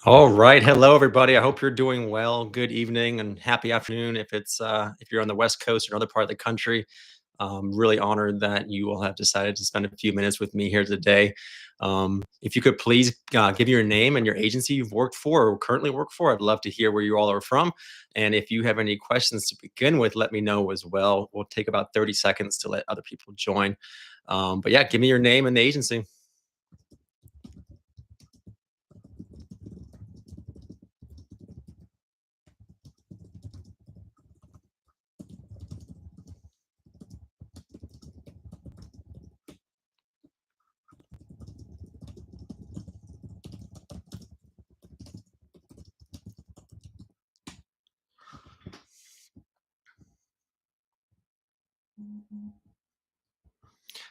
All right. Hello, everybody. I hope you're doing well. Good evening and happy afternoon if you're on the West Coast or another part of the country. Really honored that you all have decided to spend a few minutes with me here today. If you could please give your name and your agency you've worked for or currently work for, I'd love to hear where you all are from. And if you have any questions to begin with, let me know as well. We'll take about 30 seconds to let other people join. But yeah, give me your name and the agency.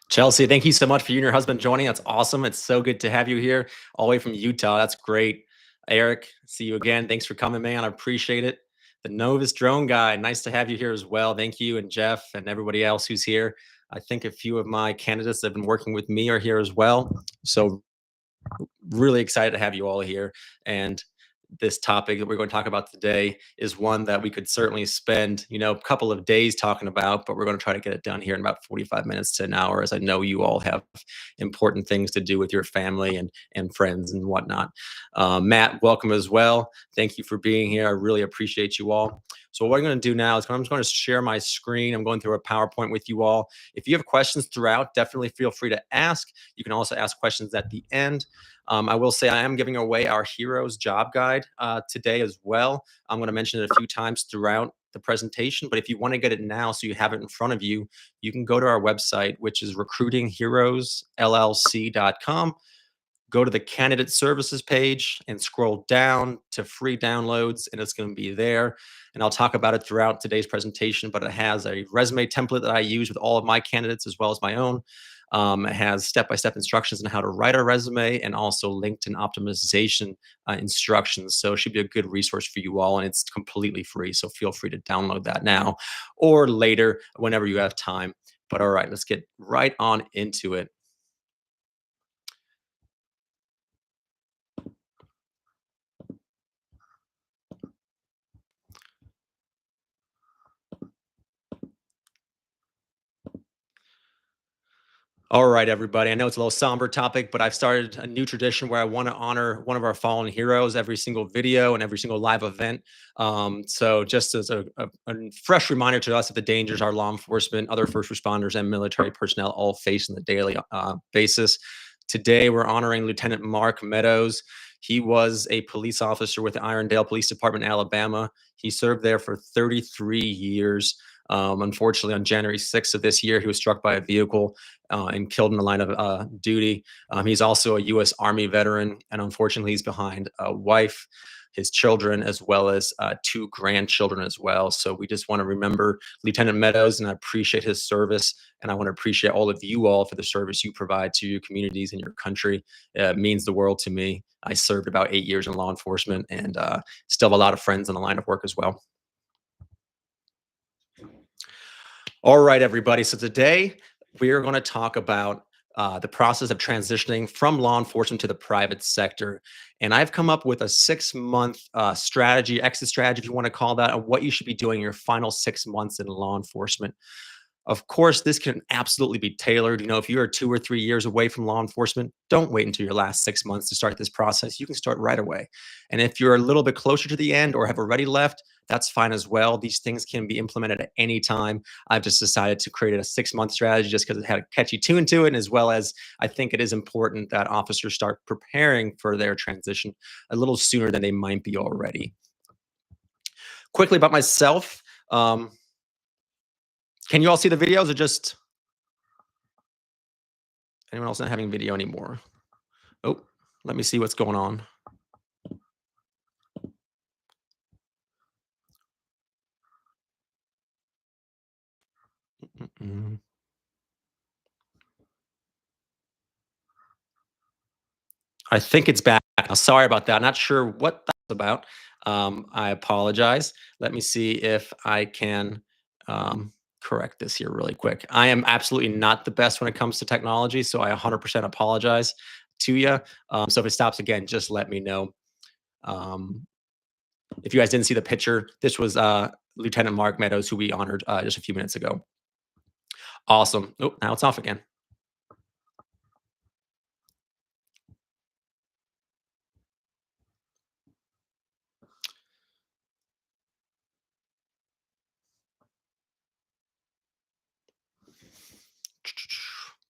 Chelsea, thank you so much for you and your husband joining. That's awesome. It's so good to have you here all the way from Utah. That's great. Eric, see you again. Thanks for coming, man. I appreciate it. The Novus drone guy, nice to have you here as well. Thank you. And Jeff and everybody else who's here. I think a few of my candidates that have been working with me are here as well. So really excited to have you all here. And this topic that we're going to talk about today is one that we could certainly spend, a couple of days talking about, but we're going to try to get it done here in about 45 minutes to an hour, as I know you all have important things to do with your family and friends and whatnot. Matt, welcome as well. Thank you for being here. I really appreciate you all. So what I'm going to do now is I'm just going to share my screen. I'm going through a PowerPoint with you all. If you have questions throughout, definitely feel free to ask. You can also ask questions at the end. I will say I am giving away our Heroes Job Guide today as well. I'm going to mention it a few times throughout the presentation, but if you want to get it now so you have it in front of you, you can go to our website, which is recruitingheroesllc.com. Go to the candidate services page and scroll down to free downloads, and it's going to be there. And I'll talk about it throughout today's presentation, but it has a resume template that I use with all of my candidates as well as my own. It has step-by-step instructions on how to write a resume and also LinkedIn optimization instructions. So it should be a good resource for you all, and it's completely free. So feel free to download that now or later whenever you have time. But all right, let's get right on into it. All right, everybody. I know it's a little somber topic, but I've started a new tradition where I want to honor one of our fallen heroes every single video and every single live event. So, just as a fresh reminder to us of the dangers our law enforcement, other first responders, and military personnel all face on the daily basis. Today, we're honoring Lieutenant Mark Meadows. He was a police officer with the Irondale Police Department, Alabama. He served there for 33 years. Unfortunately, on January 6th of this year, he was struck by a vehicle and killed in the line of duty. He's also a U.S. Army veteran, and unfortunately, he's behind a wife, his children, as well as two grandchildren as well. So we just want to remember Lieutenant Meadows, and I appreciate his service, and I want to appreciate all of you all for the service you provide to your communities and your country. It means the world to me. I served about 8 years in law enforcement, and still have a lot of friends in the line of work as well. All right, everybody. So today we are going to talk about the process of transitioning from law enforcement to the private sector. And I've come up with a 6-month strategy, exit strategy, if you want to call that, of what you should be doing your final 6 months in law enforcement. Of course, this can absolutely be tailored. If you are 2 or 3 years away from law enforcement, don't wait until your last 6 months to start this process. You can start right away. And if you're a little bit closer to the end or have already left, that's fine as well. These things can be implemented at any time. I've just decided to create a 6-month strategy just because it had a catchy tune to it, and as well as I think it is important that officers start preparing for their transition a little sooner than they might be already. Quickly about myself. Can you all see the videos, or just anyone else not having video anymore? Oh, let me see what's going on. I think it's back. Sorry about that. Not sure what that's about. I apologize. Let me see if I can correct this here really quick. I am absolutely not the best when it comes to technology, so I 100% apologize to you. So if it stops again, just let me know. Um, if you guys didn't see the picture, this was Lieutenant Mark Meadows, who we honored just a few minutes ago. Awesome. Oh, now it's off again.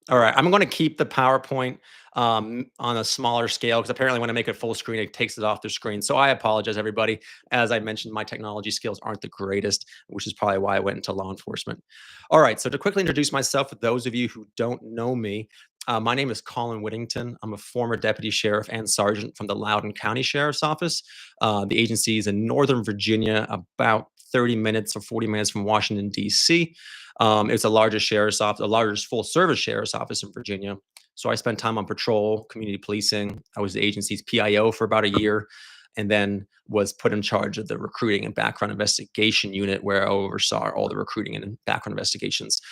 All right, I'm going to keep the PowerPoint on a smaller scale because apparently when I make it full screen, it takes it off the screen. So I apologize, everybody. As I mentioned, my technology skills aren't the greatest, which is probably why I went into law enforcement. All right, so to quickly introduce myself, for those of you who don't know me, my name is Colin Whittington. I'm a former deputy sheriff and sergeant from the Loudoun County Sheriff's Office. The agency is in Northern Virginia, about 30 minutes or 40 minutes from Washington, D.C. It's the largest full service sheriff's office in Virginia. So I spent time on patrol, community policing. I was the agency's PIO for about a year, and then was put in charge of the recruiting and background investigation unit, where I oversaw all the recruiting and background investigations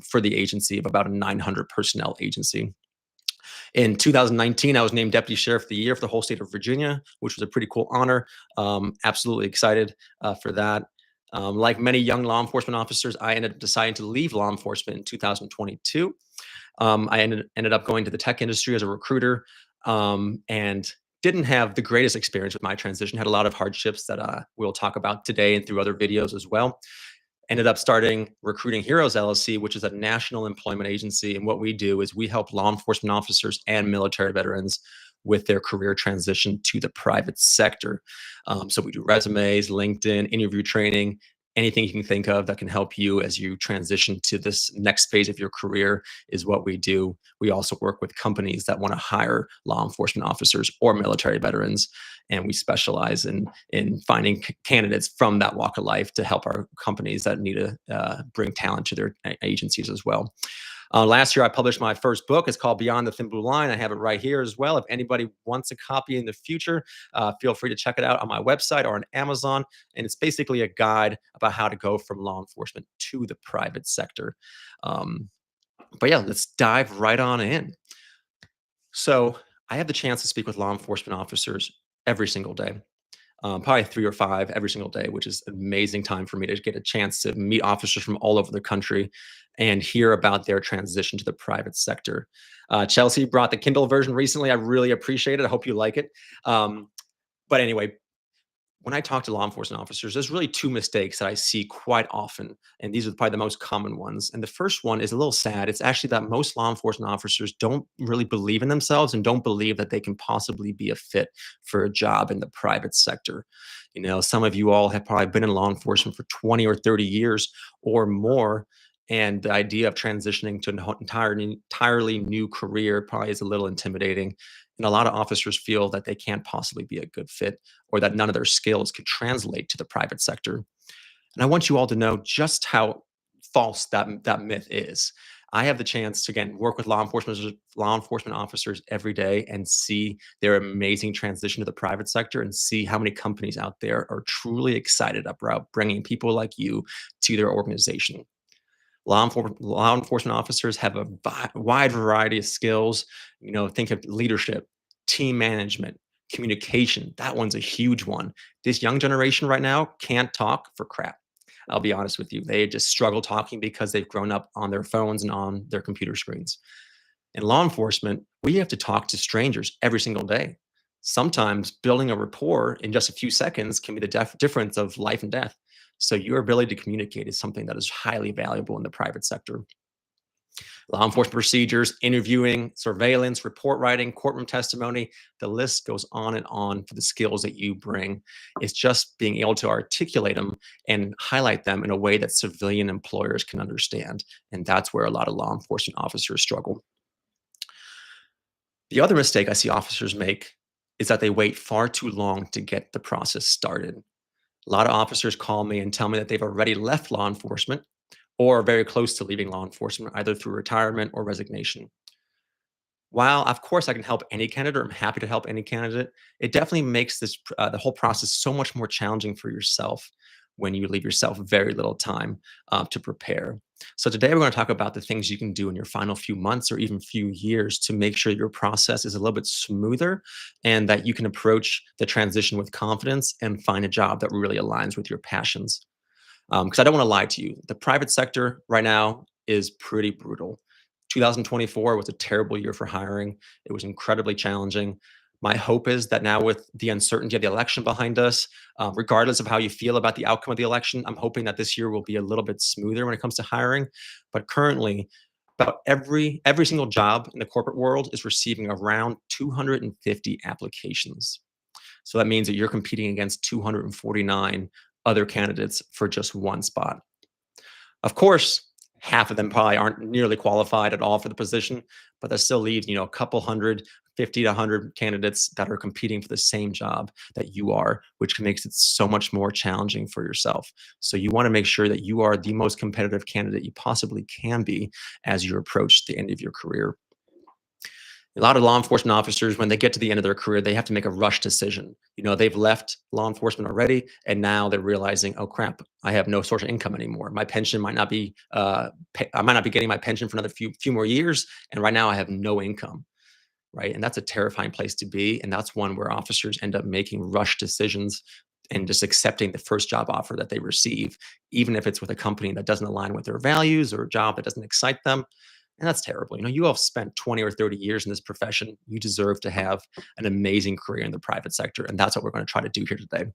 for the agency of about a 900 personnel agency. In 2019, I was named Deputy Sheriff of the Year for the whole state of Virginia, which was a pretty cool honor. Absolutely excited for that. Like many young law enforcement officers, I ended up deciding to leave law enforcement in 2022. I ended up going to the tech industry as a recruiter, and didn't have the greatest experience with my transition. Had a lot of hardships that we'll talk about today and through other videos as well. Ended up starting Recruiting Heroes LLC, which is a national employment agency. And what we do is we help law enforcement officers and military veterans with their career transition to the private sector. So we do resumes, LinkedIn, interview training, anything you can think of that can help you as you transition to this next phase of your career is what we do. We also work with companies that want to hire law enforcement officers or military veterans, and we specialize in finding candidates from that walk of life to help our companies that need to bring talent to their agencies as well. Last year, I published my first book. It's called Beyond the Thin Blue Line. I have it right here as well. If anybody wants a copy in the future, feel free to check it out on my website or on Amazon. And it's basically a guide about how to go from law enforcement to the private sector. Um, but yeah, let's dive right on in. So I have the chance to speak with law enforcement officers every single day, probably 3 or 5 every single day, which is an amazing time for me to get a chance to meet officers from all over the country and hear about their transition to the private sector. Chelsea brought the Kindle version recently. I really appreciate it. I hope you like it. But anyway, when I talk to law enforcement officers, there's really two mistakes that I see quite often, and these are probably the most common ones. And the first one is a little sad. It's actually that most law enforcement officers don't really believe in themselves and don't believe that they can possibly be a fit for a job in the private sector. You know, some of you all have probably been in law enforcement for 20 or 30 years or more. And the idea of transitioning to an entirely new career probably is a little intimidating. And a lot of officers feel that they can't possibly be a good fit or that none of their skills could translate to the private sector. And I want you all to know just how false that myth is. I have the chance to again work with law enforcement officers every day and see their amazing transition to the private sector and see how many companies out there are truly excited about bringing people like you to their organization. Law enforcement officers have a wide variety of skills. You know, think of leadership, team management, communication. That one's a huge one. This young generation right now can't talk for crap. I'll be honest with you. They just struggle talking because they've grown up on their phones and on their computer screens. In law enforcement, we have to talk to strangers every single day. Sometimes building a rapport in just a few seconds can be the difference of life and death. So your ability to communicate is something that is highly valuable in the private sector. Law enforcement procedures, interviewing, surveillance, report writing, courtroom testimony, the list goes on for the skills that you bring. It's just being able to articulate them and highlight them in a way that civilian employers can understand. And that's where a lot of law enforcement officers struggle. The other mistake I see officers make is that they wait far too long to get the process started. A lot of officers call me and tell me that they've already left law enforcement or are very close to leaving law enforcement, either through retirement or resignation. While, of course, I can help any candidate, or I'm happy to help any candidate, it definitely makes the whole process so much more challenging for yourself when you leave yourself very little time to prepare. So today we're going to talk about the things you can do in your final few months or even few years to make sure your process is a little bit smoother and that you can approach the transition with confidence and find a job that really aligns with your passions. Because I don't want to lie to you, the private sector right now is pretty brutal. 2024 was a terrible year for hiring. It was incredibly challenging. My hope is that now, with the uncertainty of the election behind us, regardless of how you feel about the outcome of the election, I'm hoping that this year will be a little bit smoother when it comes to hiring. But currently, about every single job in the corporate world is receiving around 250 applications. So that means that you're competing against 249 other candidates for just one spot. Of course, half of them probably aren't nearly qualified at all for the position, but that still leaves, a couple hundred, 50 to 100 candidates that are competing for the same job that you are, which makes it so much more challenging for yourself. So you want to make sure that you are the most competitive candidate you possibly can be as you approach the end of your career. A lot of law enforcement officers, when they get to the end of their career, they have to make a rush decision. They've left law enforcement already, and now they're realizing, oh crap, I have no source of income anymore. My pension might not be, I might not be getting my pension for another few more years, and right now I have no income, right? And that's a terrifying place to be, and that's one where officers end up making rush decisions and just accepting the first job offer that they receive, even if it's with a company that doesn't align with their values or a job that doesn't excite them. And that's terrible. You have spent 20 or 30 years in this profession. You deserve to have an amazing career in the private sector. And that's what we're going to try to do here today.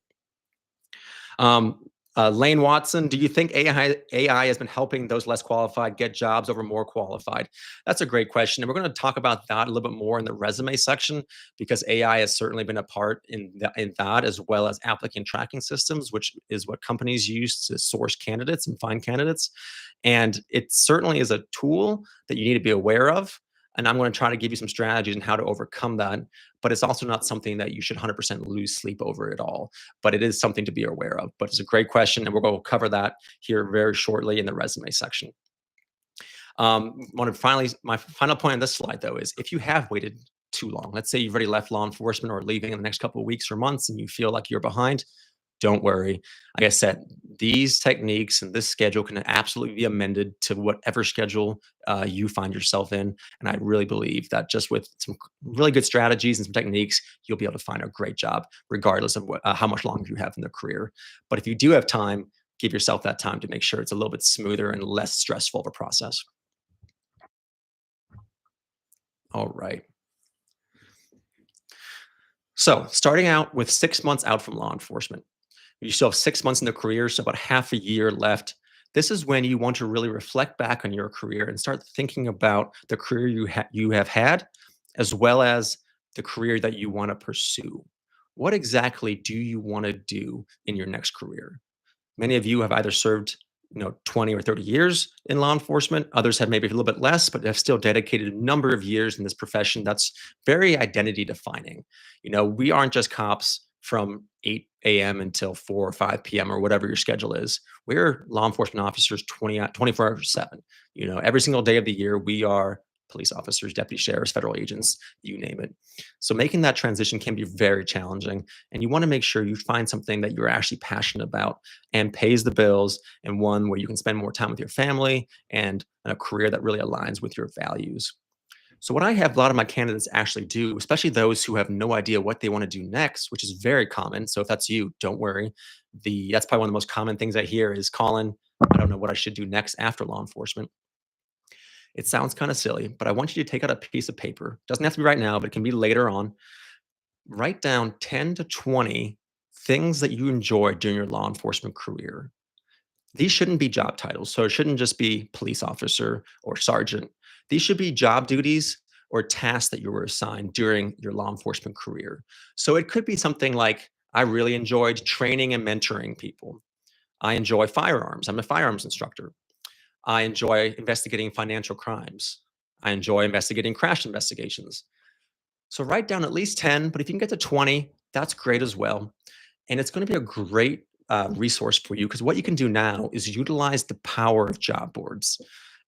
Lane Watson, do you think AI has been helping those less qualified get jobs over more qualified? That's a great question. And we're going to talk about that a little bit more in the resume section because AI has certainly been a part in that, as well as applicant tracking systems, which is what companies use to source candidates and find candidates. And it certainly is a tool that you need to be aware of. And I'm going to try to give you some strategies on how to overcome that. But it's also not something that you should 100% lose sleep over at all. But it is something to be aware of. But it's a great question. And we're going to cover that here very shortly in the resume section. My final point on this slide, though, is if you have waited too long, let's say you've already left law enforcement or leaving in the next couple of weeks or months and you feel like you're behind, don't worry. Like I said, these techniques and this schedule can absolutely be amended to whatever schedule you find yourself in. And I really believe that just with some really good strategies and some techniques, you'll be able to find a great job, regardless of how much longer you have in the career. But if you do have time, give yourself that time to make sure it's a little bit smoother and less stressful of a process. All right. So starting out with 6 months out from law enforcement. You still have 6 months in the career, so about half a year left. This is when you want to really reflect back on your career and start thinking about the career you have had, as well as the career that you want to pursue. What exactly do you want to do in your next career? Many of you have either served, 20 or 30 years in law enforcement. Others have maybe a little bit less, but have still dedicated a number of years in this profession that's very identity defining. We aren't just cops from 8 a.m. until 4 or 5 p.m. or whatever your schedule is. We're law enforcement officers 24 hours 7. Every single day of the year, we are police officers, deputy sheriffs, federal agents, you name it. So making that transition can be very challenging. And you want to make sure you find something that you're actually passionate about and pays the bills, and one where you can spend more time with your family and a career that really aligns with your values. So what I have a lot of my candidates actually do, especially those who have no idea what they want to do next, which is very common. So if that's you, don't worry. That's probably one of the most common things I hear is, Colin, I don't know what I should do next after law enforcement. It sounds kind of silly, but I want you to take out a piece of paper. Doesn't have to be right now, but it can be later on. Write down 10 to 20 things that you enjoyed during your law enforcement career. These shouldn't be job titles. So it shouldn't just be police officer or sergeant. These should be job duties or tasks that you were assigned during your law enforcement career. So it could be something like, I really enjoyed training and mentoring people. I enjoy firearms. I'm a firearms instructor. I enjoy investigating financial crimes. I enjoy investigating crash investigations. So write down at least 10, but if you can get to 20, that's great as well. And it's going to be a great resource for you because what you can do now is utilize the power of job boards.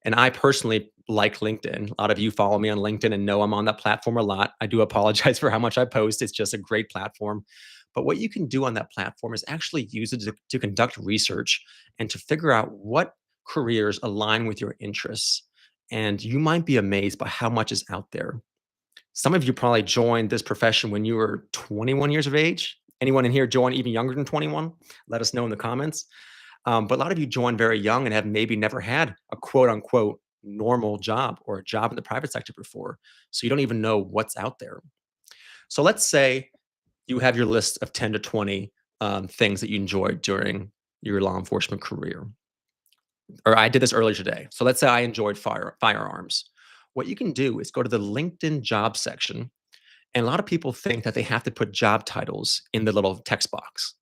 And I personally like LinkedIn. A lot of you follow me on LinkedIn and know I'm on that platform a lot. I do apologize for how much I post. It's just a great platform. But what you can do on that platform is actually use it to conduct research and to figure out what careers align with your interests, and you might be amazed by how much is out there. Some of you probably joined this profession when you were 21 years of age. Anyone in here join even younger than 21? Let us know in the comments. But a lot of you joined very young and have maybe never had a quote unquote normal job or a job in the private sector before. So you don't even know what's out there. So let's say you have your list of 10 to 20 things that you enjoyed during your law enforcement career. Or I did this earlier today. So let's say I enjoyed firearms. What you can do is go to the LinkedIn job section. And a lot of people think that they have to put job titles in the little text box.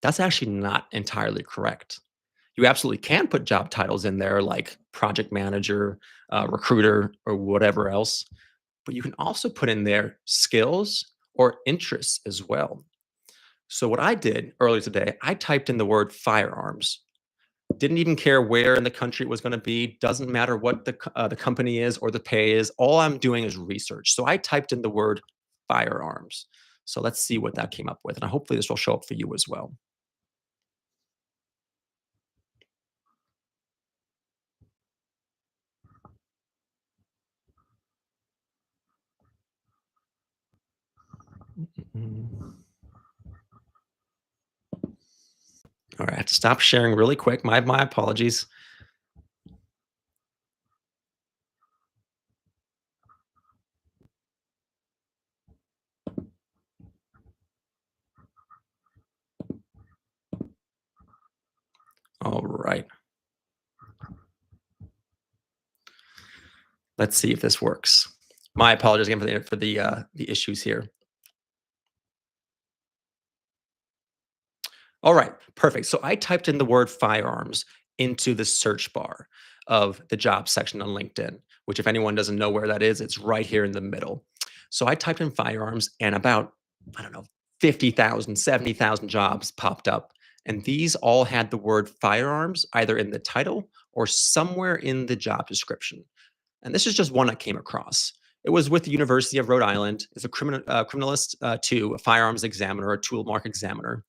That's actually not entirely correct. You absolutely can put job titles in there like project manager, recruiter, or whatever else. But you can also put in there skills or interests as well. So what I did earlier today, I typed in the word firearms. Didn't even care where in the country it was going to be. Doesn't matter what the company is or the pay is. All I'm doing is research. So I typed in the word firearms. So let's see what that came up with, and hopefully this will show up for you as well. Mm. All right, I have to stop sharing really quick. My apologies. All right, let's see if this works. My apologies again for the issues here. All right, perfect. So I typed in the word firearms into the search bar of the job section on LinkedIn, which, if anyone doesn't know where that is, it's right here in the middle. So I typed in firearms, and about, I don't know, 50,000, 70,000 jobs popped up. And these all had the word firearms either in the title or somewhere in the job description. And this is just one I came across. It was with the University of Rhode Island. It's a criminalist too, a firearms examiner, a tool mark examiner.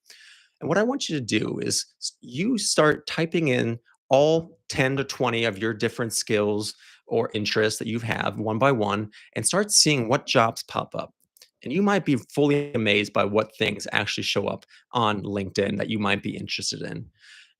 And what I want you to do is you start typing in all 10 to 20 of your different skills or interests that you have one by one and start seeing what jobs pop up. And you might be fully amazed by what things actually show up on LinkedIn that you might be interested in.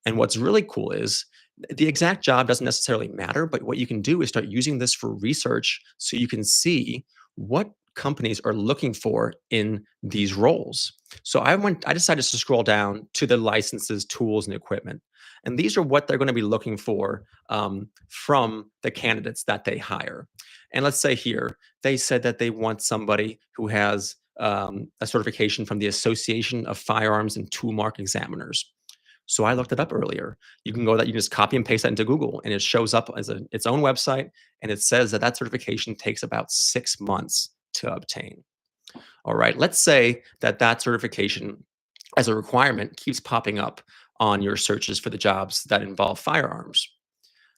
And what's really cool is the exact job doesn't necessarily matter, but what you can do is start using this for research so you can see what companies are looking for in these roles. So I decided to scroll down to the licenses, tools, and equipment. And these are what they're going to be looking for from the candidates that they hire. And let's say here, they said that they want somebody who has a certification from the Association of Firearms and Tool Mark Examiners. So I looked it up earlier. You can just copy and paste that into Google, and it shows up as its own website, and it says that that certification takes about 6 months to obtain. All right, let's say that that certification as a requirement keeps popping up on your searches for the jobs that involve firearms.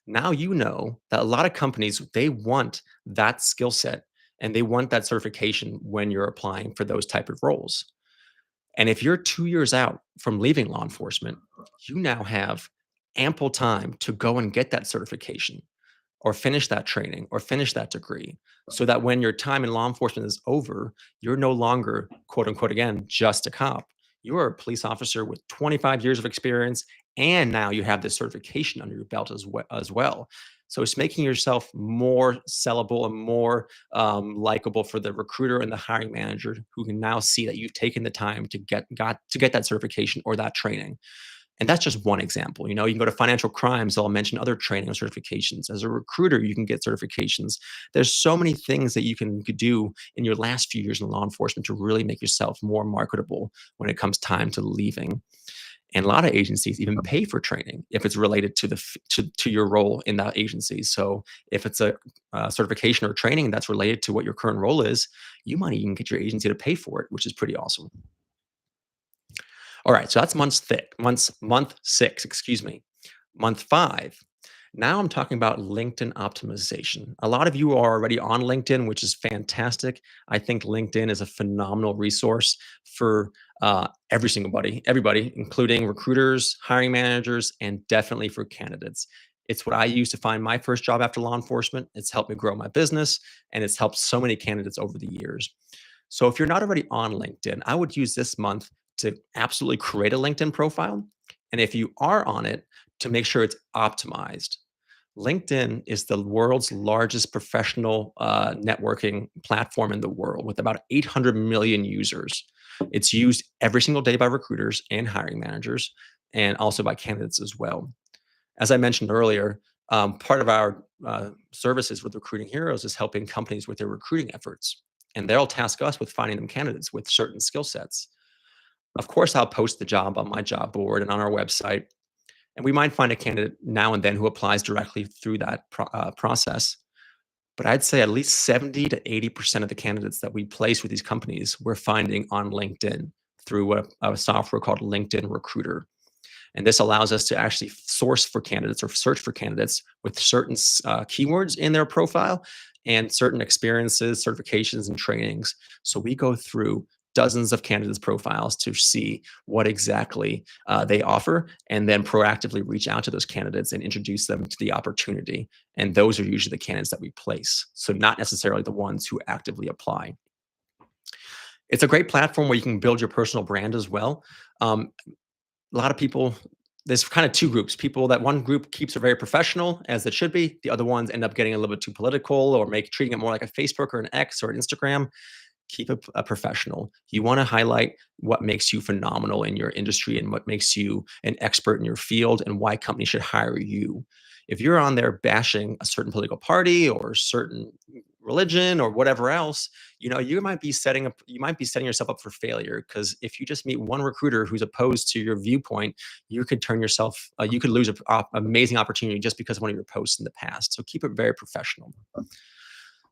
Now you know that a lot of companies, they want that skill set and they want that certification when you're applying for those type of roles. And if you're 2 years out from leaving law enforcement, you now have ample time to go and get that certification or finish that training or finish that degree so that when your time in law enforcement is over, you're no longer, quote unquote, again, just a cop. You are a police officer with 25 years of experience, and now you have this certification under your belt as well. So it's making yourself more sellable and more likable for the recruiter and the hiring manager, who can now see that you've taken the time to get that certification or that training. And that's just one example. You can go to financial crimes. I'll mention other training or certifications. As a recruiter, you can get certifications. There's so many things that you could do in your last few years in law enforcement to really make yourself more marketable when it comes time to leaving. And a lot of agencies even pay for training if it's related to your role in that agency. So if it's a certification or training that's related to what your current role is, you might even get your agency to pay for it, which is pretty awesome. All right, so that's month 6, excuse me. Month 5. Now I'm talking about LinkedIn optimization. A lot of you are already on LinkedIn, which is fantastic. I think LinkedIn is a phenomenal resource for everybody, including recruiters, hiring managers, and definitely for candidates. It's what I use to find my first job after law enforcement. It's helped me grow my business, and it's helped so many candidates over the years. So if you're not already on LinkedIn, I would use this month to absolutely create a LinkedIn profile. And if you are on it, to make sure it's optimized. LinkedIn is the world's largest professional networking platform in the world with about 800 million users. It's used every single day by recruiters and hiring managers, and also by candidates as well. As I mentioned earlier, part of our services with Recruiting Heroes is helping companies with their recruiting efforts. And they'll task us with finding them candidates with certain skill sets. Of course, I'll post the job on my job board and on our website. And we might find a candidate now and then who applies directly through that process. But I'd say at least 70 to 80% of the candidates that we place with these companies, we're finding on LinkedIn through a software called LinkedIn Recruiter. And this allows us to actually source for candidates or search for candidates with certain keywords in their profile and certain experiences, certifications, and trainings. So we go through dozens of candidates' profiles to see what exactly they offer, and then proactively reach out to those candidates and introduce them to the opportunity. And those are usually the candidates that we place. So not necessarily the ones who actively apply. It's a great platform where you can build your personal brand as well. A lot of people, there's kind of two groups. People that one group keeps it very professional as it should be. The other ones end up getting a little bit too political or treating it more like a Facebook or an X or an Instagram. Keep it professional. You want to highlight what makes you phenomenal in your industry and what makes you an expert in your field and why companies should hire you. If you're on there bashing a certain political party or certain religion or whatever else, you might be setting yourself up for failure, because if you just meet one recruiter who's opposed to your viewpoint, you could lose an amazing opportunity just because of one of your posts in the past. So keep it very professional.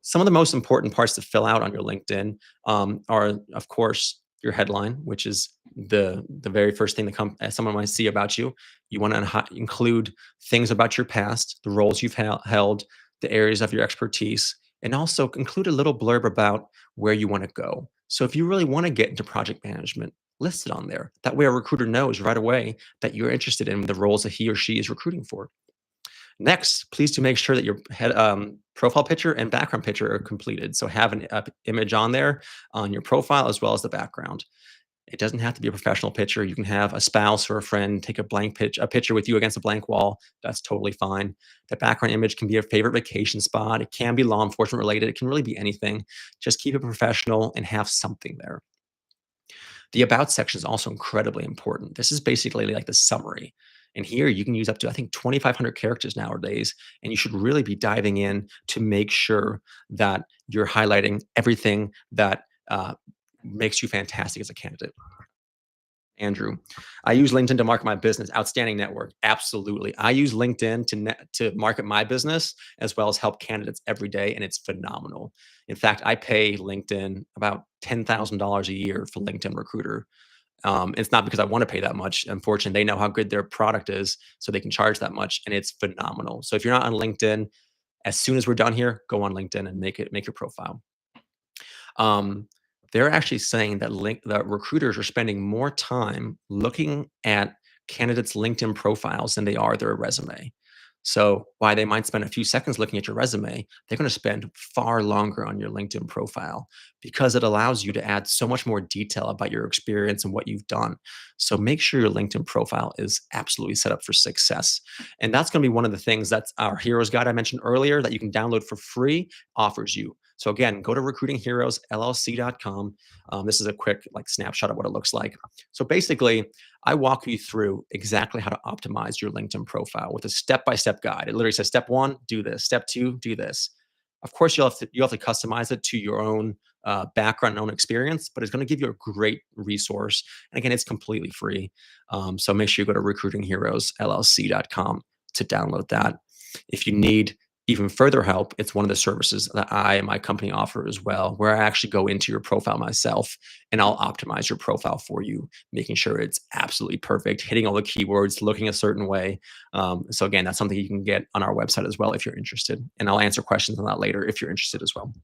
Some of the most important parts to fill out on your LinkedIn are, of course, your headline, which is the very first thing that someone might see about you. You want to include things about your past, the roles you've held, the areas of your expertise, and also include a little blurb about where you want to go. So if you really want to get into project management, list it on there. That way, a recruiter knows right away that you're interested in the roles that he or she is recruiting for. Next, please do make sure that your profile picture and background picture are completed. So have an image on there on your profile as well as the background. It doesn't have to be a professional picture. You can have a spouse or a friend take a picture with you against a blank wall. That's totally fine. The background image can be a favorite vacation spot. It can be law enforcement related. It can really be anything. Just keep it professional and have something there. The about section is also incredibly important. This is basically like the summary. And here you can use up to, I think, 2,500 characters nowadays. And you should really be diving in to make sure that you're highlighting everything that makes you fantastic as a candidate. Andrew, I use LinkedIn to market my business. Outstanding network. Absolutely. I use LinkedIn to market my business as well as help candidates every day, and it's phenomenal. In fact, I pay LinkedIn about $10,000 a year for LinkedIn Recruiter. It's not because I want to pay that much. Unfortunately, they know how good their product is, so they can charge that much, and it's phenomenal. So if you're not on LinkedIn, as soon as we're done here, go on LinkedIn and make your profile. Um, they're actually saying that recruiters are spending more time looking at candidates' LinkedIn profiles than they are their resume. So while they might spend a few seconds looking at your resume, they're going to spend far longer on your LinkedIn profile because it allows you to add so much more detail about your experience and what you've done. So make sure your LinkedIn profile is absolutely set up for success. And that's going to be one of the things that our Heroes Guide I mentioned earlier that you can download for free offers you. So again, go to recruitingheroesllc.com. This is a quick snapshot of what it looks like. So basically, I walk you through exactly how to optimize your LinkedIn profile with a step-by-step guide. It literally says, step one, do this. Step two, do this. Of course, you'll have to customize it to your own background and own experience, but it's going to give you a great resource. And again, it's completely free. So make sure you go to recruitingheroesllc.com to download that. If you need even further help, it's one of the services that I and my company offer as well, where I actually go into your profile myself and I'll optimize your profile for you, making sure it's absolutely perfect, hitting all the keywords, looking a certain way. So again, that's something you can get on our website as well if you're interested. And I'll answer questions on that later if you're interested as well.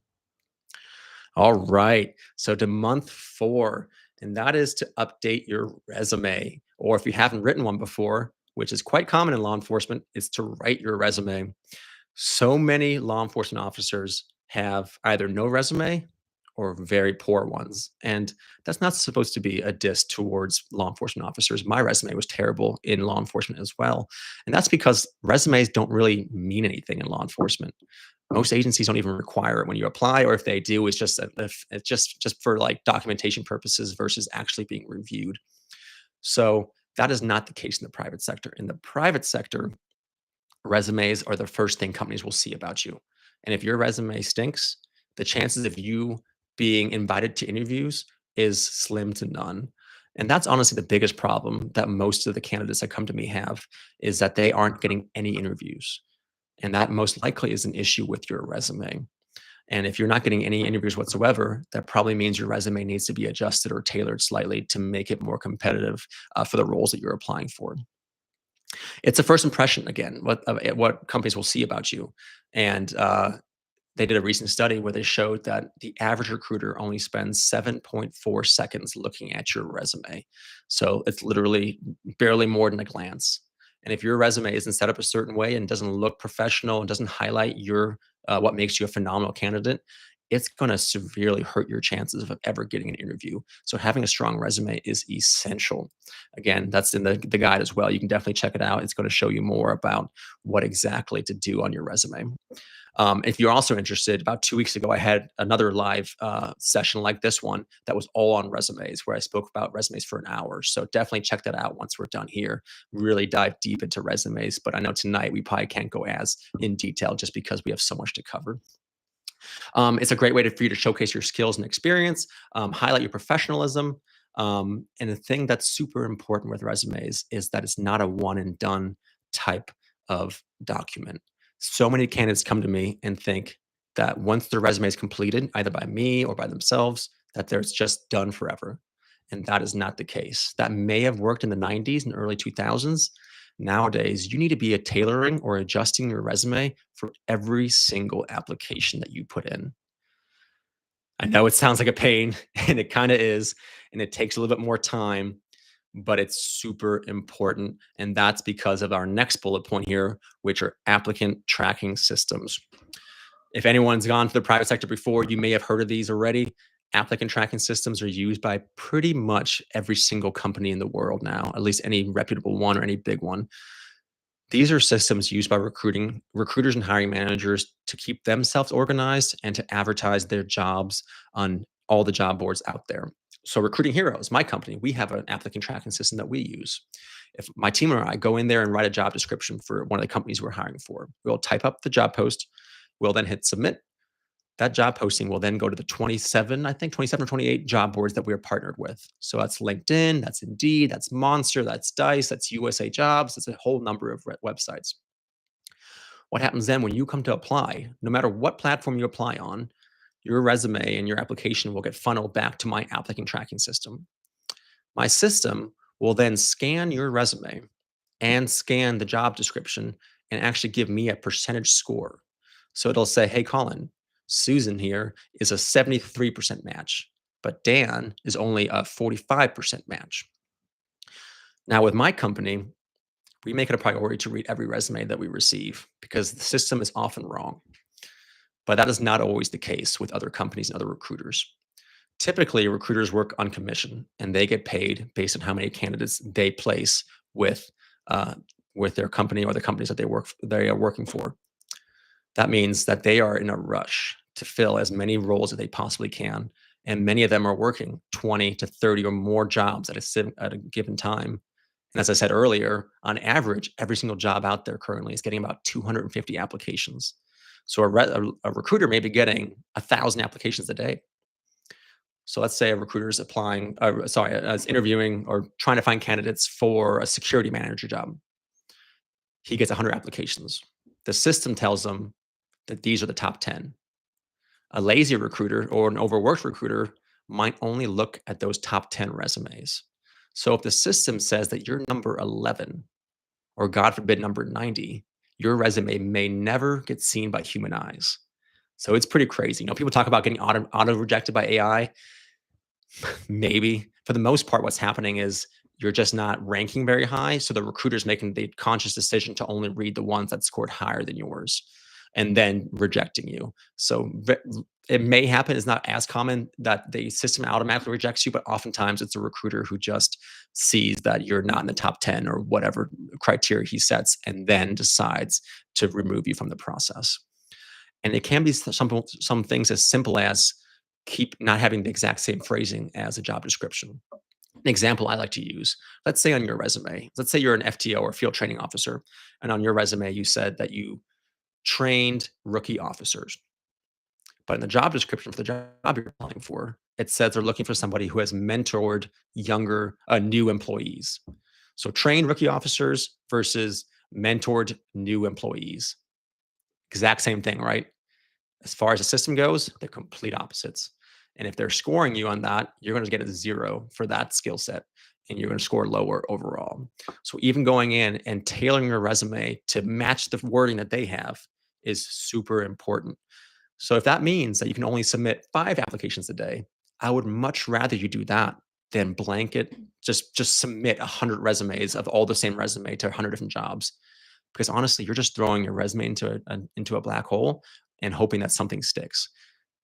All right. So to month 4, and that is to update your resume. Or if you haven't written one before, which is quite common in law enforcement, is to write your resume. So many law enforcement officers have either no resume or very poor ones. And that's not supposed to be a diss towards law enforcement officers. My resume was terrible in law enforcement as well. And that's because resumes don't really mean anything in law enforcement. Most agencies don't even require it when you apply, or if they do, it's just if it's just for like documentation purposes versus actually being reviewed. So that is not the case in the private sector. In the private sector, resumes are the first thing companies will see about you. And if your resume stinks, the chances of you being invited to interviews is slim to none. And that's honestly the biggest problem that most of the candidates that come to me have is that they aren't getting any interviews. And that most likely is an issue with your resume. And if you're not getting any interviews whatsoever, that probably means your resume needs to be adjusted or tailored slightly to make it more competitive for the roles that you're applying for. It's a first impression again, what companies will see about you. And they did a recent study where they showed that the average recruiter only spends 7.4 seconds looking at your resume. So it's literally barely more than a glance. And if your resume isn't set up a certain way and doesn't look professional and doesn't highlight your what makes you a phenomenal candidate, it's going to severely hurt your chances of ever getting an interview. So having a strong resume is essential. Again, that's in the guide as well. You can definitely check it out. It's going to show you more about what exactly to do on your resume. If you're also interested, about 2 weeks ago, I had another live session like this one that was all on resumes, where I spoke about resumes for an hour. So definitely check that out once we're done here. Really dive deep into resumes. But I know tonight we probably can't go as in detail just because we have so much to cover. It's a great way for you to showcase your skills and experience, highlight your professionalism. And the thing that's super important with resumes is that it's not a one and done type of document. So many candidates come to me and think that once their resume is completed, either by me or by themselves, that there's just done forever. And that is not the case. That may have worked in the 90s and early 2000s. Nowadays, you need to be tailoring or adjusting your resume for every single application that you put in. I know it sounds like a pain, and it kind of is, and it takes a little bit more time, but it's super important. And that's because of our next bullet point here, which are applicant tracking systems. If anyone's gone to the private sector before, you may have heard of these already. Applicant tracking systems are used by pretty much every single company in the world now, at least any reputable one or any big one. These are systems used by recruiters and hiring managers to keep themselves organized and to advertise their jobs on all the job boards out there. So Recruiting Heroes, my company, we have an applicant tracking system that we use. If my team or I go in there and write a job description for one of the companies we're hiring for, we'll type up the job post, we'll then hit submit. That job posting will then go to the 27, I think 27 or 28 job boards that we're partnered with. So that's LinkedIn, that's Indeed, that's Monster, that's Dice, that's USA Jobs, that's a whole number of websites. What happens then when you come to apply, no matter what platform you apply on, your resume and your application will get funneled back to my applicant tracking system. My system will then scan your resume and scan the job description and actually give me a percentage score. So it'll say, hey, Colin, Susan here is a 73% match, but Dan is only a 45% match. Now, with my company, we make it a priority to read every resume that we receive because the system is often wrong. But that is not always the case with other companies and other recruiters. Typically, recruiters work on commission and they get paid based on how many candidates they place with uh, with their company or the companies that they are working for. That means that they are in a rush to fill as many roles as they possibly can, and many of them are working 20 to 30 or more jobs at a given time. And as I said earlier, on average, every single job out there currently is getting about 250 applications. So a recruiter may be getting 1,000 applications a day. So let's say a recruiter is is interviewing or trying to find candidates for a security manager job. He gets 100 applications. The system tells him that these are the top 10. A lazy recruiter or an overworked recruiter might only look at those top 10 resumes. So if the system says that you're number 11, or God forbid, number 90, your resume may never get seen by human eyes. So it's pretty crazy. People talk about getting auto rejected by AI. Maybe. For the most part, what's happening is you're just not ranking very high. So the recruiter's making the conscious decision to only read the ones that scored higher than yours and then rejecting you. So it may happen. It's not as common that the system automatically rejects you, but oftentimes it's a recruiter who just sees that you're not in the top 10 or whatever criteria he sets and then decides to remove you from the process. And it can be some things as simple as keep not having the exact same phrasing as a job description. An example I like to use, let's say on your resume, let's say you're an FTO or field training officer, and on your resume you said that you trained rookie officers. But in the job description for the job you're applying for, it says they're looking for somebody who has mentored new employees. So trained rookie officers versus mentored new employees. Exact same thing, right? As far as the system goes, they're complete opposites. And if they're scoring you on that, you're going to get a 0 for that skill set and you're going to score lower overall. So even going in and tailoring your resume to match the wording that they have is super important. So if that means that you can only submit 5 applications a day, I would much rather you do that than blanket just submit 100 resumes of all the same resume to 100 different jobs. Because honestly, you're just throwing your resume into a black hole and hoping that something sticks.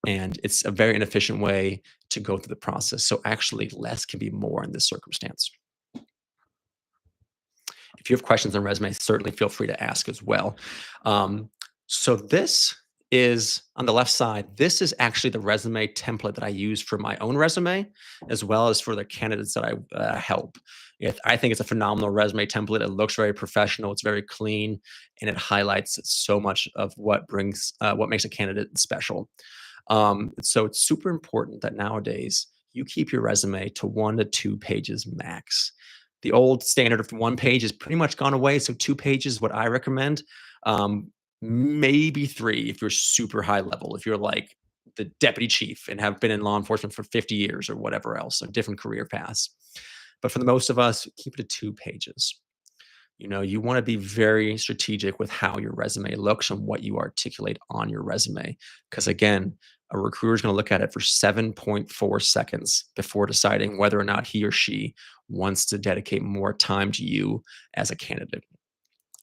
And it's a very inefficient way to go through the process. So actually, less can be more in this circumstance. If you have questions on resume, certainly feel free to ask as well. So this is on the left side. This is actually the resume template that I use for my own resume, as well as for the candidates that I help. I think it's a phenomenal resume template. It looks very professional. It's very clean, and it highlights so much of what makes a candidate special. So it's super important that nowadays you keep your resume to 1 to 2 pages max. The old standard of 1 page has pretty much gone away. So 2 pages is what I recommend. Maybe 3 if you're super high level, if you're like the deputy chief and have been in law enforcement for 50 years or whatever else, a different career paths. But for the most of us, keep it to 2 pages. You want to be very strategic with how your resume looks and what you articulate on your resume. Because again, a recruiter is going to look at it for 7.4 seconds before deciding whether or not he or she wants to dedicate more time to you as a candidate.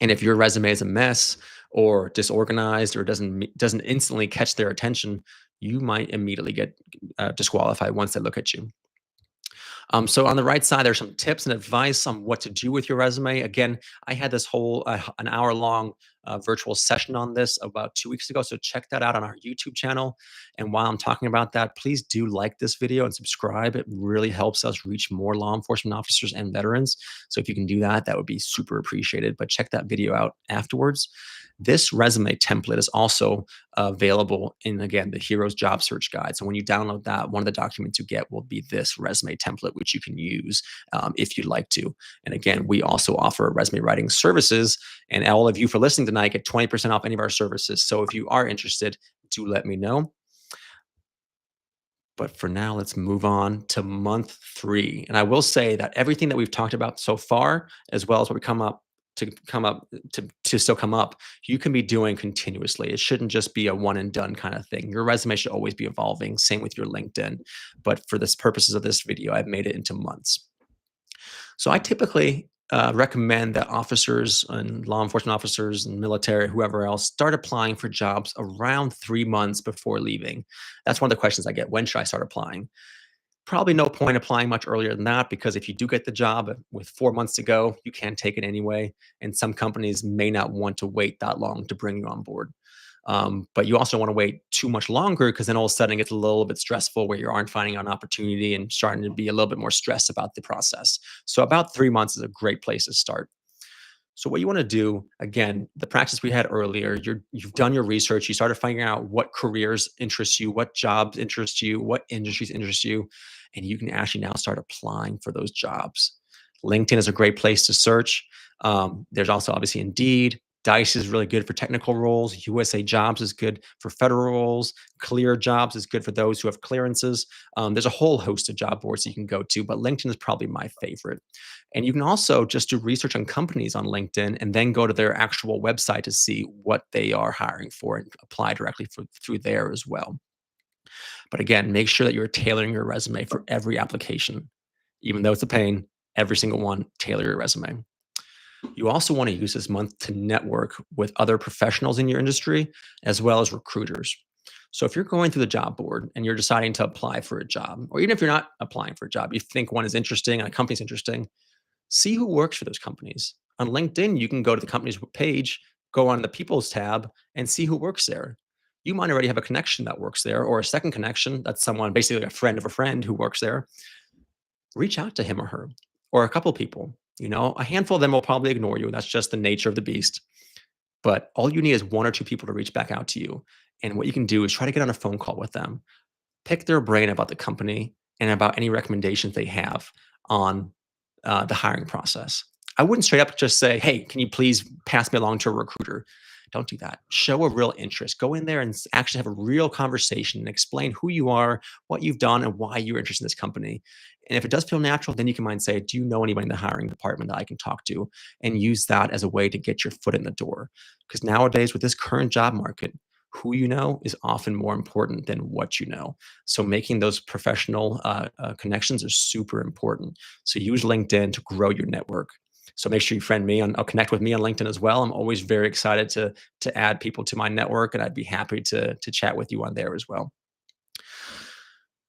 And if your resume is a mess or disorganized or doesn't instantly catch their attention, you might immediately get disqualified once they look at you. So on the right side, there's some tips and advice on what to do with your resume. Again, I had this whole an hour long virtual session on this about 2 weeks ago. So check that out on our YouTube channel. And while I'm talking about that, please do like this video and subscribe. It really helps us reach more law enforcement officers and veterans. So if you can do that, that would be super appreciated. But check that video out afterwards. This resume template is also available in, again, the Heroes Job Search Guide. So when you download that, one of the documents you get will be this resume template, which you can use if you'd like to. And again, we also offer resume writing services. And all of you for listening tonight get 20% off any of our services. So if you are interested, do let me know. But for now, let's move on to month 3. And I will say that everything that we've talked about so far, as well as what we still come up, you can be doing continuously. It shouldn't just be a one and done kind of thing. Your resume should always be evolving. Same with your LinkedIn. But for this purposes of this video, I've made it into months. So I typically recommend that officers and law enforcement officers and military, whoever else, start applying for jobs around 3 months before leaving. That's one of the questions I get. When should I start applying? Probably no point applying much earlier than that, because if you do get the job with 4 months to go, you can take it anyway. And some companies may not want to wait that long to bring you on board. But you also want to wait too much longer, because then all of a sudden it gets a little bit stressful where you aren't finding an opportunity and starting to be a little bit more stressed about the process. So about 3 months is a great place to start. So what you want to do, again, the practice we had earlier, you've done your research, you started figuring out what careers interest you, what jobs interest you, what industries interest you, and you can actually now start applying for those jobs. LinkedIn is a great place to search. There's also obviously Indeed. Dice is really good for technical roles. USA Jobs is good for federal roles. Clear Jobs is good for those who have clearances. There's a whole host of job boards that you can go to, but LinkedIn is probably my favorite. And you can also just do research on companies on LinkedIn and then go to their actual website to see what they are hiring for and apply directly through there as well. But again, make sure that you're tailoring your resume for every application. Even though it's a pain, Every single one, tailor your resume. You also want to use this month to network with other professionals in your industry as well as recruiters. So if you're going through the job board and you're deciding to apply for a job, or even if you're not applying for a job, you think one is interesting and a company's interesting, see who works for those companies. On LinkedIn, you can go to the company's page, go on the People's tab, and see who works there. You might already have a connection that works there, or a second connection that's someone, basically a friend of a friend who works there. Reach out to him or her, or a couple people. A handful of them will probably ignore you. That's just the nature of the beast. But all you need is one or two people to reach back out to you. And what you can do is try to get on a phone call with them, pick their brain about the company and about any recommendations they have on the hiring process. I wouldn't straight up just say, "Hey, can you please pass me along to a recruiter?" Don't do that. Show a real interest. Go in there and actually have a real conversation and explain who you are, what you've done, and why you're interested in this company. And if it does feel natural, then you can mind say, "Do you know anybody in the hiring department that I can talk to?" And use that as a way to get your foot in the door. Because nowadays, with this current job market, who you know is often more important than what you know. So making those professional connections are super important. So use LinkedIn to grow your network. So make sure you friend me on, connect with me on LinkedIn as well. I'm always very excited to add people to my network, and I'd be happy to chat with you on there as well.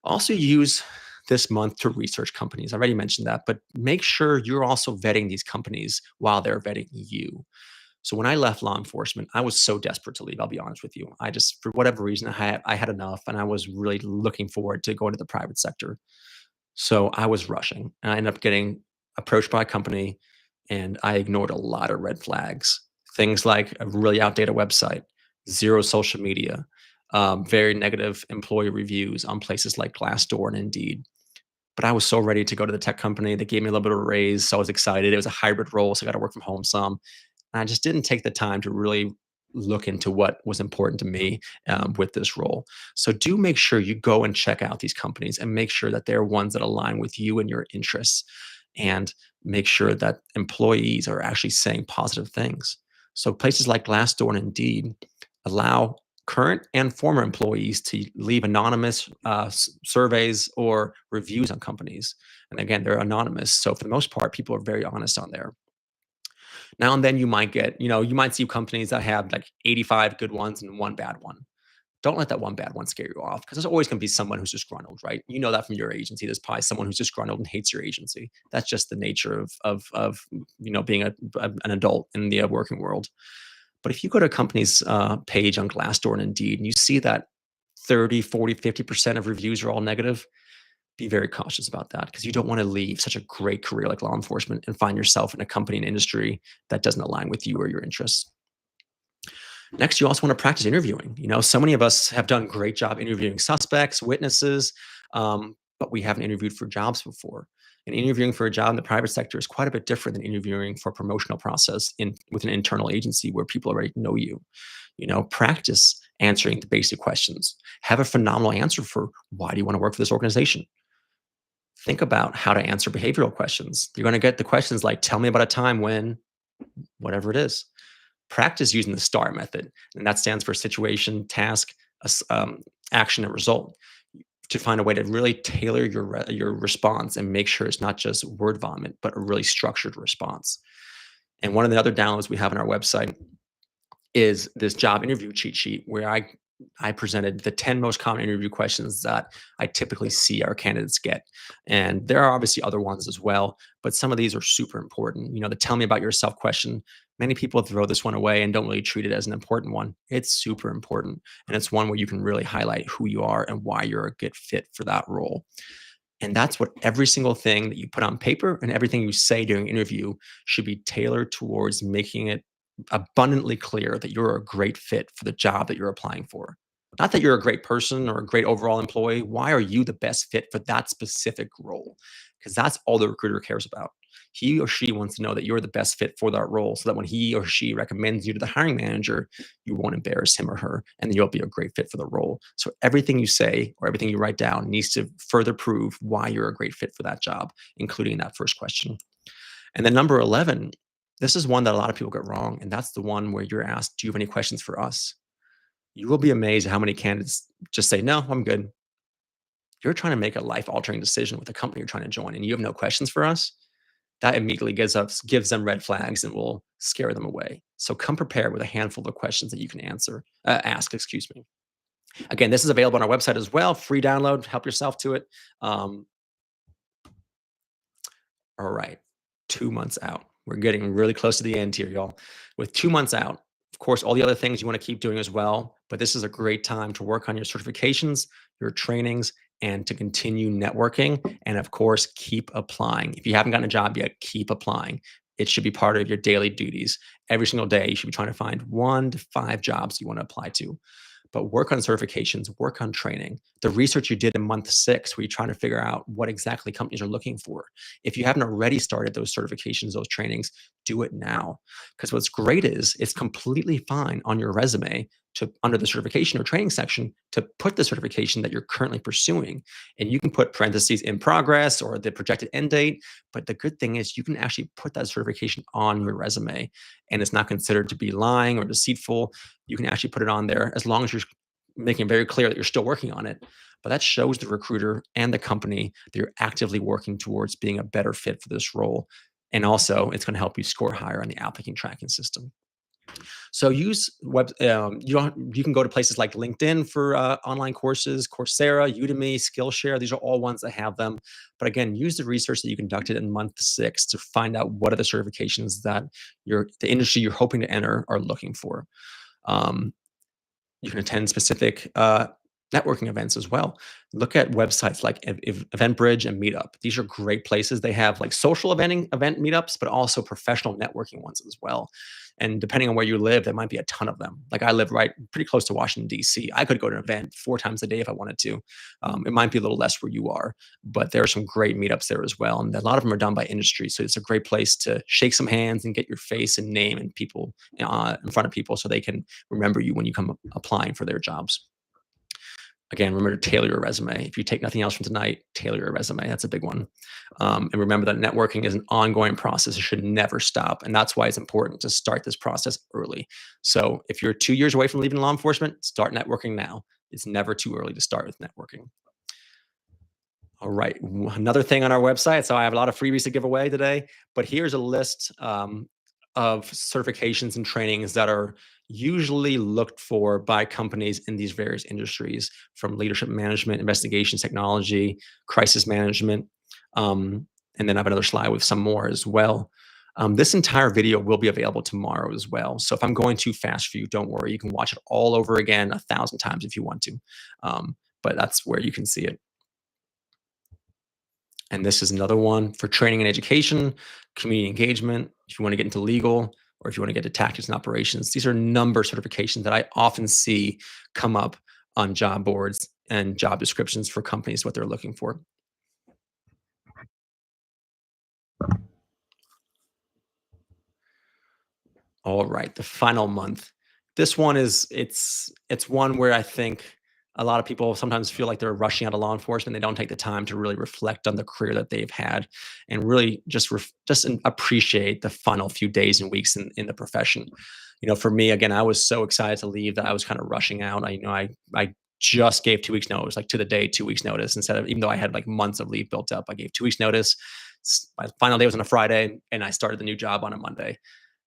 Also use this month to research companies. I already mentioned that, but make sure you're also vetting these companies while they're vetting you. So when I left law enforcement, I was so desperate to leave. I'll be honest with you. I just, for whatever reason, I had enough, and I was really looking forward to going to the private sector. So I was rushing, and I ended up getting approached by a company, and I ignored a lot of red flags. Things like a really outdated website, zero social media, very negative employee reviews on places like Glassdoor and Indeed. But I was so ready to go to the tech company. They gave me a little bit of a raise, so I was excited. It was a hybrid role, so I got to work from home some. And I just didn't take the time to really look into what was important to me with this role. So do make sure you go and check out these companies and make sure that they're ones that align with you and your interests, and make sure that employees are actually saying positive things. So places like Glassdoor and Indeed allow current and former employees to leave anonymous surveys or reviews on companies. And again, they're anonymous. So for the most part, people are very honest on there. Now and then you might you might see companies that have like 85 good ones and one bad one. Don't let that one bad one scare you off, because there's always going to be someone who's disgruntled, right? You know that from your agency. There's probably someone who's disgruntled and hates your agency. That's just the nature of being an adult in the working world. But if you go to a company's page on Glassdoor and Indeed and you see that 30, 40, 50% of reviews are all negative, be very cautious about that, because you don't want to leave such a great career like law enforcement and find yourself in a company and industry that doesn't align with you or your interests. Next, you also want to practice interviewing. So many of us have done a great job interviewing suspects, witnesses, but we haven't interviewed for jobs before. And interviewing for a job in the private sector is quite a bit different than interviewing for a promotional process with an internal agency where people already know you. Practice answering the basic questions. Have a phenomenal answer for why do you want to work for this organization. Think about how to answer behavioral questions. You're going to get the questions like, tell me about a time when, whatever it is. Practice using the STAR method, and that stands for situation, task, action, and result, to find a way to really tailor your response and make sure it's not just word vomit, but a really structured response. And one of the other downloads we have on our website is this job interview cheat sheet, where I presented the 10 most common interview questions that I typically see our candidates get. And there are obviously other ones as well, but some of these are super important. The tell me about yourself question. Many people throw this one away and don't really treat it as an important one. It's super important. And it's one where you can really highlight who you are and why you're a good fit for that role. And that's what every single thing that you put on paper and everything you say during interview should be tailored towards making it abundantly clear that you're a great fit for the job that you're applying for. Not that you're a great person or a great overall employee. Why are you the best fit for that specific role? Because that's all the recruiter cares about. He or she wants to know that you're the best fit for that role, so that when he or she recommends you to the hiring manager, you won't embarrass him or her, and you'll be a great fit for the role. So everything you say or everything you write down needs to further prove why you're a great fit for that job, including that first question. And then number 11, this is one that a lot of people get wrong, and that's the one where you're asked, "Do you have any questions for us?" You will be amazed at how many candidates just say, "No, I'm good." You're trying to make a life altering decision with a company you're trying to join, and you have no questions for us. that immediately gives them red flags and will scare them away. So come prepared with a handful of questions that you can ask. Excuse me. Again, this is available on our website as well. Free download. Help yourself to it. Um, all right, 2 months out. We're getting really close to the end here, y'all. With 2 months out, of course, all the other things you want to keep doing as well. But this is a great time to work on your certifications, your trainings, and to continue networking. And of course, keep applying. If you haven't gotten a job yet, keep applying. It should be part of your daily duties. Every single day, you should be trying to find 1 to 5 jobs you want to apply to, but work on certifications, work on training. The research you did in month 6, where you're trying to figure out what exactly companies are looking for. If you haven't already started those certifications, those trainings, do it now. Because what's great is it's completely fine on your resume to, under the certification or training section, to put the certification that you're currently pursuing. And you can put parentheses in progress or the projected end date. But the good thing is you can actually put that certification on your resume, and it's not considered to be lying or deceitful. You can actually put it on there as long as you're making it very clear that you're still working on it. But that shows the recruiter and the company that you're actively working towards being a better fit for this role. And also, it's going to help you score higher on the applicant tracking system. So use you can go to places like LinkedIn for online courses, Coursera, Udemy, Skillshare. These are all ones that have them. But again, use the research that you conducted in month 6 to find out what are the certifications that the industry you're hoping to enter are looking for. Um, you can attend specific networking events as well. Look at websites like Eventbridge and Meetup. These are great places. They have like social event meetups, but also professional networking ones as well. And depending on where you live, there might be a ton of them. Like I live right pretty close to Washington, D.C. I could go to an event 4 times a day if I wanted to. It might be a little less where you are, but there are some great meetups there as well. And a lot of them are done by industry. So it's a great place to shake some hands and get your face and name and people in front of people so they can remember you when you come applying for their jobs. Again, remember to tailor your resume. If you take nothing else from tonight, tailor your resume. That's a big one. And remember that networking is an ongoing process. It should never stop. And that's why it's important to start this process early. So if you're 2 years away from leaving law enforcement, start networking now. It's never too early to start with networking. All right. Another thing on our website. So I have a lot of freebies to give away today, but here's a list of certifications and trainings that are usually looked for by companies in these various industries, from leadership management, investigations technology, crisis management. And then I have another slide with some more as well. This entire video will be available tomorrow as well. So if I'm going too fast for you, don't worry. You can watch it all over again 1,000 times if you want to. But that's where you can see it. And this is another one for training and education, community engagement. If you want to get into legal, or if you want to get to tactics and operations, these are number certifications that I often see come up on job boards and job descriptions for companies, what they're looking for. All right, the final month. This one is it's one where I think a lot of people sometimes feel like they're rushing out of law enforcement. They don't take the time to really reflect on the career that they've had and really appreciate the final few days and weeks in the profession. For me, again, I was so excited to leave that I was kind of rushing out. I just gave 2 weeks notice, like to the day, 2 weeks notice, instead of, even though I had like months of leave built up, I gave 2 weeks notice. My final day was on a Friday, and I started the new job on a Monday.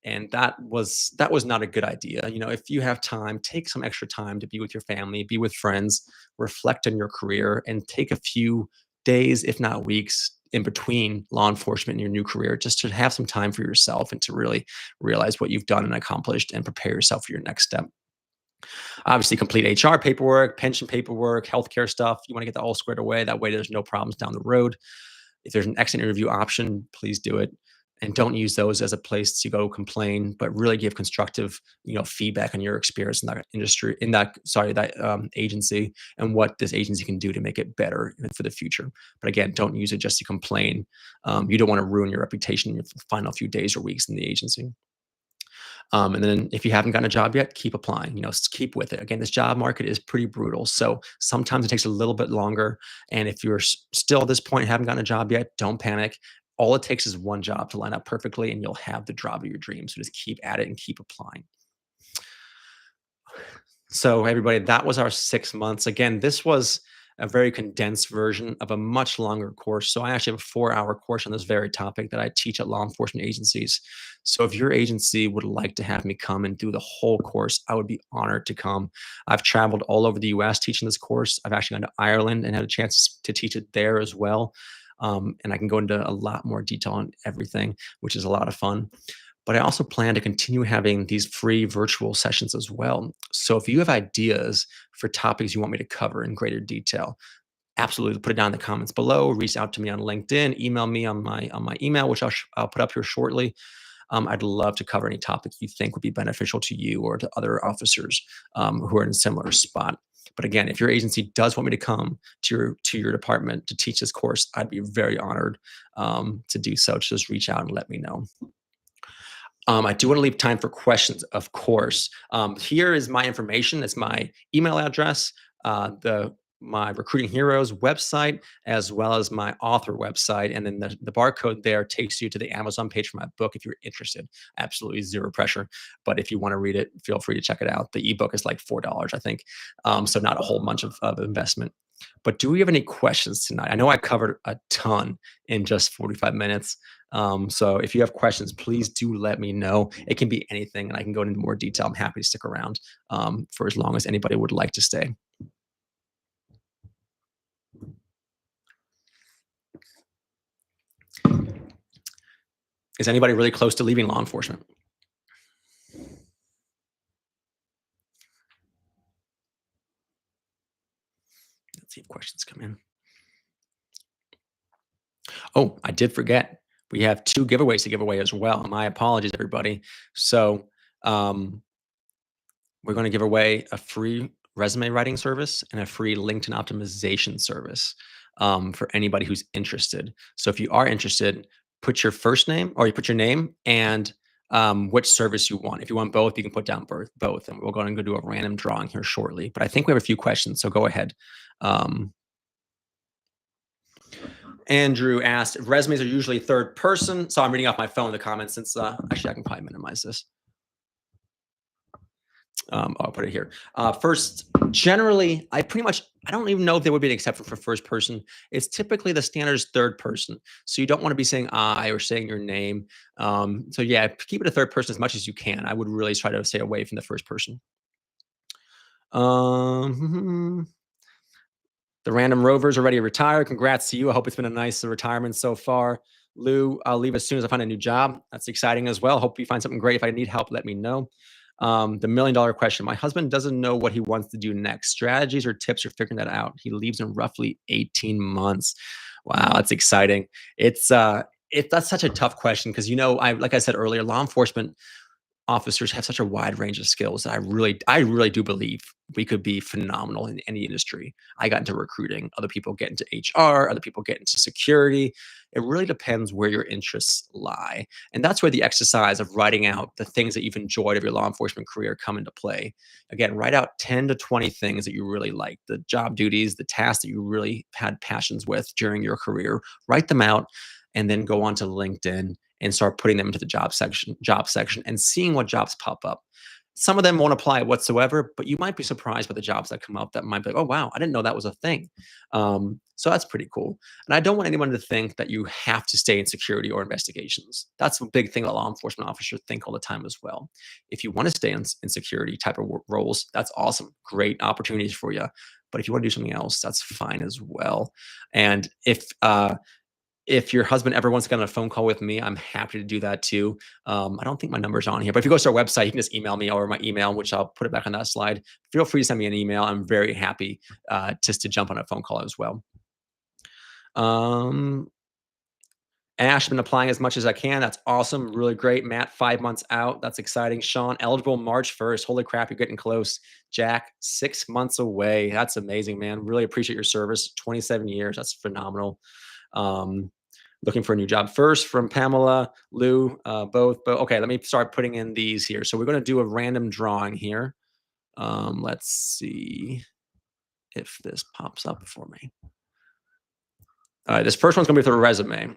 And that was not a good idea. If you have time, take some extra time to be with your family, be with friends, reflect on your career, and take a few days, if not weeks, in between law enforcement and your new career, just to have some time for yourself and to really realize what you've done and accomplished and prepare yourself for your next step. Obviously, complete HR paperwork, pension paperwork, healthcare stuff. You want to get that all squared away. That way, there's no problems down the road. If there's an exit interview option, please do it. And don't use those as a place to go complain, but really give constructive, feedback on your experience in that industry, that agency, and what this agency can do to make it better for the future. But again, don't use it just to complain. You don't want to ruin your reputation in your final few days or weeks in the agency. And then if you haven't gotten a job yet, keep applying, keep with it. Again, this job market is pretty brutal. So sometimes it takes a little bit longer. And if you're still at this point, haven't gotten a job yet, don't panic. All it takes is one job to line up perfectly and you'll have the job of your dreams. So just keep at it and keep applying. So everybody, that was our 6 months. Again, this was a very condensed version of a much longer course. So I actually have a 4-hour course on this very topic that I teach at law enforcement agencies. So if your agency would like to have me come and do the whole course, I would be honored to come. I've traveled all over the US teaching this course. I've actually gone to Ireland and had a chance to teach it there as well. And I can go into a lot more detail on everything, which is a lot of fun. But I also plan to continue having these free virtual sessions as well. So if you have ideas for topics you want me to cover in greater detail, absolutely put it down in the comments below. Reach out to me on LinkedIn. Email me on my email, which I'll put up here shortly. I'd love to cover any topic you think would be beneficial to you or to other officers who are in a similar spot. But again, if your agency does want me to come to your department to teach this course, I'd be very honored to do so. Just reach out and let me know. I do want to leave time for questions, of course. Here is my information. It's my email address, the my Recruiting Heroes website, as well as my author website. And then the barcode there takes you to the Amazon page for my book if you're interested. Absolutely zero pressure. But if you want to read it, feel free to check it out. The ebook is like $4, I think. So not a whole bunch of investment. But do we have any questions tonight? I know I covered a ton in just 45 minutes. So if you have questions, please do let me know. It can be anything, and I can go into more detail. I'm happy to stick around for as long as anybody would like to stay. Is anybody really close to leaving law enforcement? Let's see if questions come in. Oh, I did forget. We have 2 giveaways to give away as well. My apologies, everybody. So we're going to give away a free resume writing service and a free LinkedIn optimization service for anybody who's interested. So if you are interested, put your first name or you put your name and which service you want. If you want both, you can put down both, and we're going to do a random drawing here shortly. But I think we have a few questions, so go ahead. Um, Andrew asked, resumes are usually third person. So I'm reading off my phone the comments since actually I can probably minimize this. I'll put it here. First, generally, I don't even know if there would be an exception for first person. It's typically the standard is third person. So you don't want to be saying I or saying your name. So yeah, keep it a third person as much as you can. I would really try to stay away from the first person. The Random Rovers are ready to retire. Congrats to you. I hope it's been a nice retirement so far. Lou, I'll leave as soon as I find a new job. That's exciting as well. Hope you find something great. If I need help, let me know. The $1 million question. My husband doesn't know what he wants to do next. Strategies or tips for figuring that out. He leaves in roughly 18 months. Wow, that's exciting. That's such a tough question because like I said earlier, law enforcement officers have such a wide range of skills that I really do believe we could be phenomenal in any industry. I got into recruiting, other people get into HR, other people get into security. It really depends where your interests lie. And that's where the exercise of writing out the things that you've enjoyed of your law enforcement career come into play. Again, write out 10 to 20 things that you really like, the job duties, the tasks that you really had passions with during your career. Write them out and then go onto LinkedIn and start putting them into the job section and seeing what jobs pop up. Some of them won't apply whatsoever, but you might be surprised by the jobs that come up that might be like, oh, wow, I didn't know that was a thing. So that's pretty cool. And I don't want anyone to think that you have to stay in security or investigations. That's a big thing that law enforcement officers think all the time as well. If you want to stay in security type of roles, that's awesome. Great opportunities for you. But if you want to do something else, that's fine as well. And if your husband ever wants to get on a phone call with me, I'm happy to do that too. I don't think my number's on here, but if you go to our website, you can just email me or my email, which I'll put it back on that slide. Feel free to send me an email. I'm very happy just to jump on a phone call as well. Ash, been applying as much as I can. That's awesome. Really great. Matt, 5 months out. That's exciting. Sean, eligible March 1st. Holy crap, you're getting close. Jack, 6 months away. That's amazing, man. Really appreciate your service. 27 years. That's phenomenal. Looking for a new job first from Pamela, Lou, both. Okay, let me start putting in these here. So we're going to do a random drawing here. Let's see if this pops up for me. All right, this first one's going to be for a resume.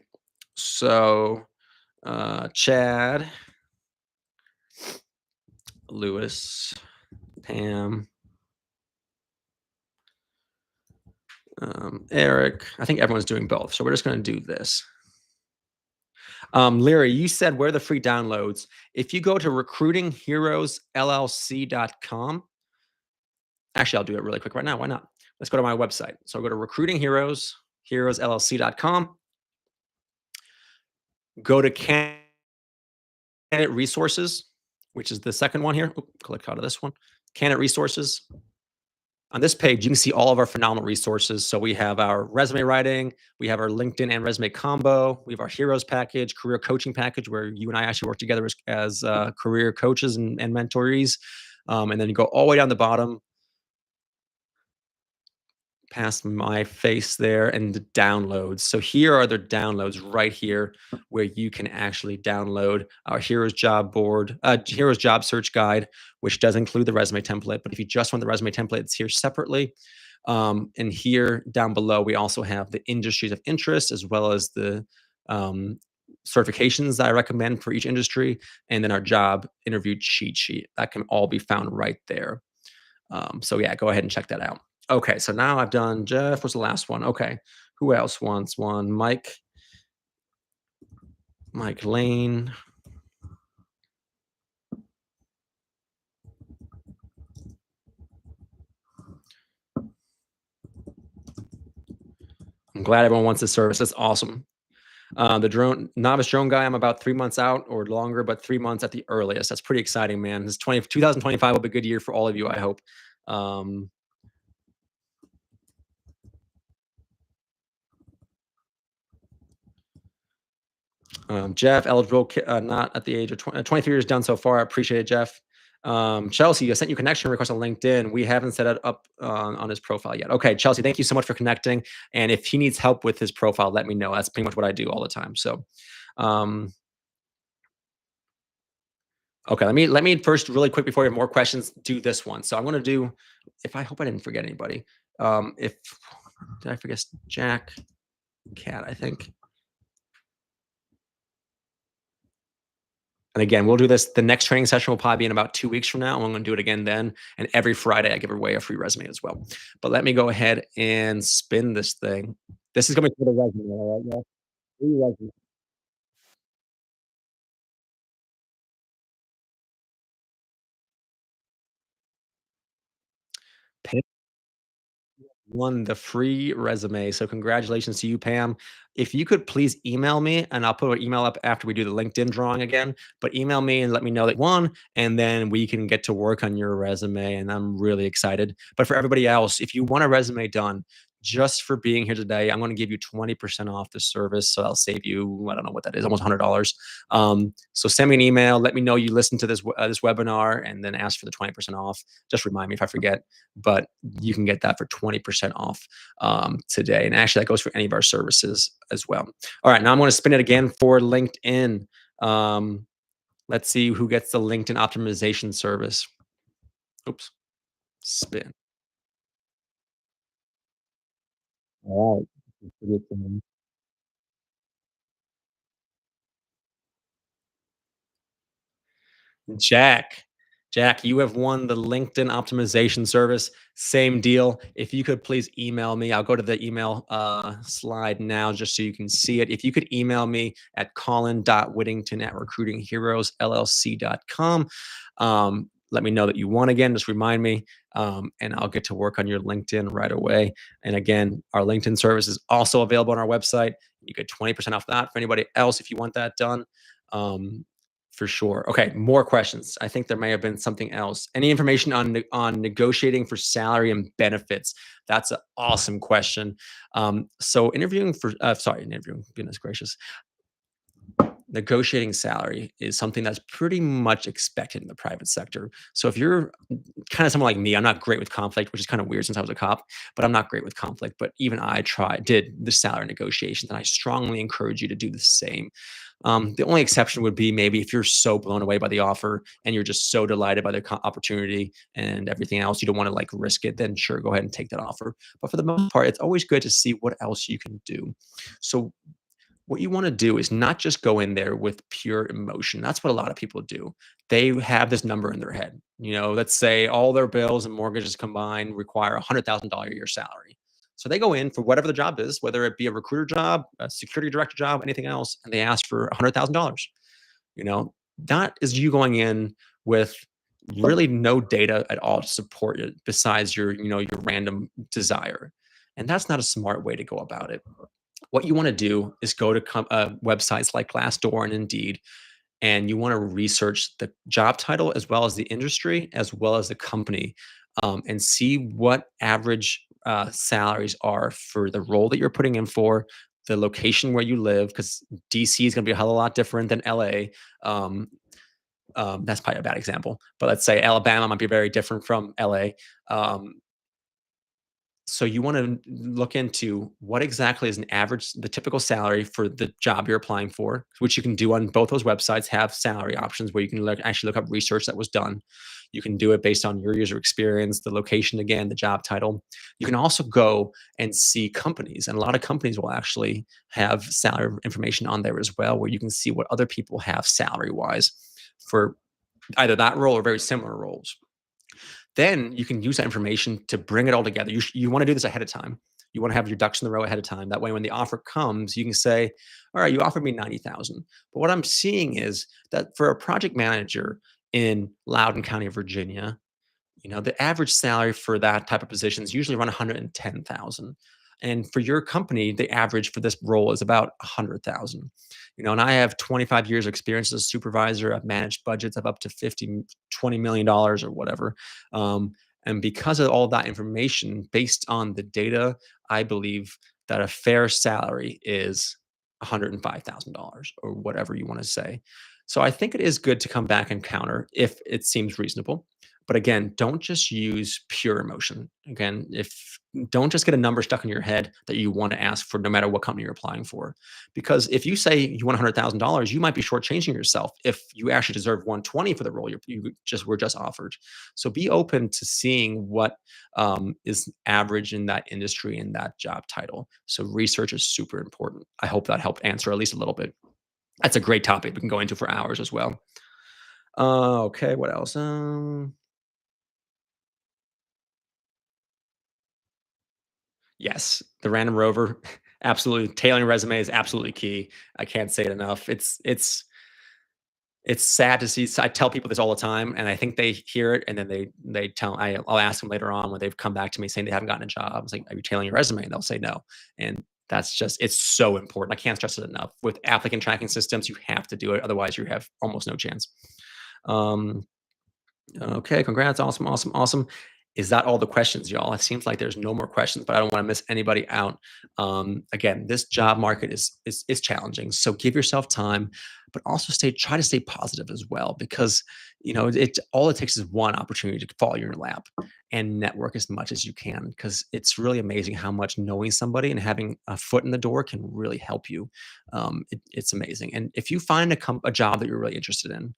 So Chad, Lewis, Pam, Eric. I think everyone's doing both. So we're just going to do this. Larry, you said where are the free downloads? If you go to recruitingheroesllc.com, actually, I'll do it really quick right now. Why not? Let's go to my website. So go to recruitingheroesllc.com, go to candidate resources, which is the second one here. Oop, click out of this one. Candidate resources. On this page, you can see all of our phenomenal resources. So we have our resume writing, we have our LinkedIn and resume combo, we have our heroes package, career coaching package, where you and I actually work together as career coaches and mentorees. And then you go all the way down the bottom, past my face there, and the downloads. So here are the downloads right here, where you can actually download our Heroes Job Board, Heroes Job Search Guide, which does include the resume template. But if you just want the resume template, it's here separately. And here down below, we also have the industries of interest, as well as the certifications that I recommend for each industry, and then our job interview cheat sheet. That can all be found right there. So yeah, go ahead and check that out. Okay, so now I've done Jeff. What's the last one? Okay, who else wants one? Mike Lane. I'm glad everyone wants this service. That's awesome. The drone novice drone guy, I'm about 3 months out or longer, but 3 months at the earliest. That's pretty exciting, man. 2025 will be a good year for all of you, I hope. Um, Jeff, eligible, not at the age of 23 years done so far. I appreciate it, Jeff. Chelsea, I sent you connection request on LinkedIn. We haven't set it up on his profile yet. Okay, Chelsea, thank you so much for connecting. And if he needs help with his profile, let me know. That's pretty much what I do all the time. So, um, okay, let me first really quick before we have more questions do this one. So I'm going to do. If I hope I didn't forget anybody. If did I forget Jack Cat? I think. And again, we'll do this. The next training session will probably be in about 2 weeks from now. I'm going to do it again then. And every Friday, I give away a free resume as well. But let me go ahead and spin this thing. This is going to be for the resume, all right, y'all? Free resume. Won the free resume. So congratulations to you, Pam. If you could please email me, and I'll put an email up after we do the LinkedIn drawing again, but email me and let me know that you won, and then we can get to work on your resume. And I'm really excited. But for everybody else, if you want a resume done, just for being here today, I'm going to give you 20% off the service. So I'll save you, I don't know what that is, almost $100. So send me an email. Let me know you listened to this webinar, and then ask for the 20% off. Just remind me if I forget, but you can get that for 20% off today. And actually, that goes for any of our services as well. All right, now I'm going to spin it again for LinkedIn. Um, let's see who gets the LinkedIn optimization service. Oops, spin. All right. Jack. Jack, you have won the LinkedIn optimization service. Same deal. If you could please email me, I'll go to the email slide now just so you can see it. If you could email me at colin.whittington at recruitingheroesllc.com. Let me know that you won again. Just remind me, and I'll get to work on your LinkedIn right away. And again, our LinkedIn service is also available on our website. You get 20% off that for anybody else if you want that done. Um, for sure. Okay, more questions. I think there may have been something else. Any information on negotiating for salary and benefits? That's an awesome question. So interviewing for sorry, interviewing. Goodness gracious, negotiating salary is something that's pretty much expected in the private sector. So if you're kind of someone like me, I'm not great with conflict, which is kind of weird since I was a cop, but I'm not great with conflict. But even I did the salary negotiations, and I strongly encourage you to do the same. The only exception would be maybe if you're so blown away by the offer and you're just so delighted by the opportunity and everything else, you don't want to like risk it, then sure, go ahead and take that offer. But for the most part, it's always good to see what else you can do. So what you want to do is not just go in there with pure emotion. That's what a lot of people do. They have this number in their head. Let's say all their bills and mortgages combined require $100,000 a year salary. So they go in for whatever the job is, whether it be a recruiter job, a security director job, anything else, and they ask for $100,000. You know, that is you going in with really no data at all to support it besides your random desire. And that's not a smart way to go about it. What you want to do is go to websites like Glassdoor and Indeed, and you want to research the job title as well as the industry as well as the company, and see what average salaries are for the role that you're putting in for, the location where you live, because DC is going to be a hell of a lot different than LA. um, that's probably a bad example, but let's say Alabama might be very different from LA. So you want to look into what exactly is the typical salary for the job you're applying for, which you can do on both those websites. Have salary options where you can actually look up research that was done. You can do it based on your user experience, the location, again, the job title. You can also go and see companies, and a lot of companies will actually have salary information on there as well, where you can see what other people have salary wise for either that role or very similar roles. Then you can use that information to bring it all together. You want to do this ahead of time. You want to have your ducks in the row ahead of time. That way, when the offer comes, you can say, "All right, you offered me 90,000, but what I'm seeing is that for a project manager in Loudoun County, Virginia, the average salary for that type of position is usually around 110,000. And for your company, the average for this role is about 100,000. And I have 25 years of experience as a supervisor. I've managed budgets of up to 50, $20 million or whatever. Um, and because of all that information, based on the data, I believe that a fair salary is $105,000 or whatever you want to say. So I think it is good to come back and counter if it seems reasonable. But again, don't just use pure emotion. Again, if don't just get a number stuck in your head that you want to ask for no matter what company you're applying for. Because if you say you want $100,000, you might be shortchanging yourself if you actually deserve 120 for the role you just were just offered. So be open to seeing what is average in that industry and that job title. So research is super important. I hope that helped answer at least a little bit. That's a great topic we can go into for hours as well. Okay, what else? Yes, the random rover, absolutely. Tailoring resume is absolutely key. I can't say it enough. It's sad to see. I tell people this all the time, and I think they hear it, and then I'll ask them later on when they've come back to me saying they haven't gotten a job. I was like, "Are you tailoring your resume?" And they'll say no, and that's just it's so important. I can't stress it enough. With applicant tracking systems, you have to do it, otherwise you have almost no chance. Um, Okay, congrats. Awesome, awesome, awesome. Is that all the questions, y'all? It seems like there's no more questions, but I don't want to miss anybody out. Again, this job market is challenging, so give yourself time, but also try to stay positive as well, because it all it takes is one opportunity to fall in your lap, and network as much as you can, because it's really amazing how much knowing somebody and having a foot in the door can really help you. It's amazing, and if you find a job that you're really interested in,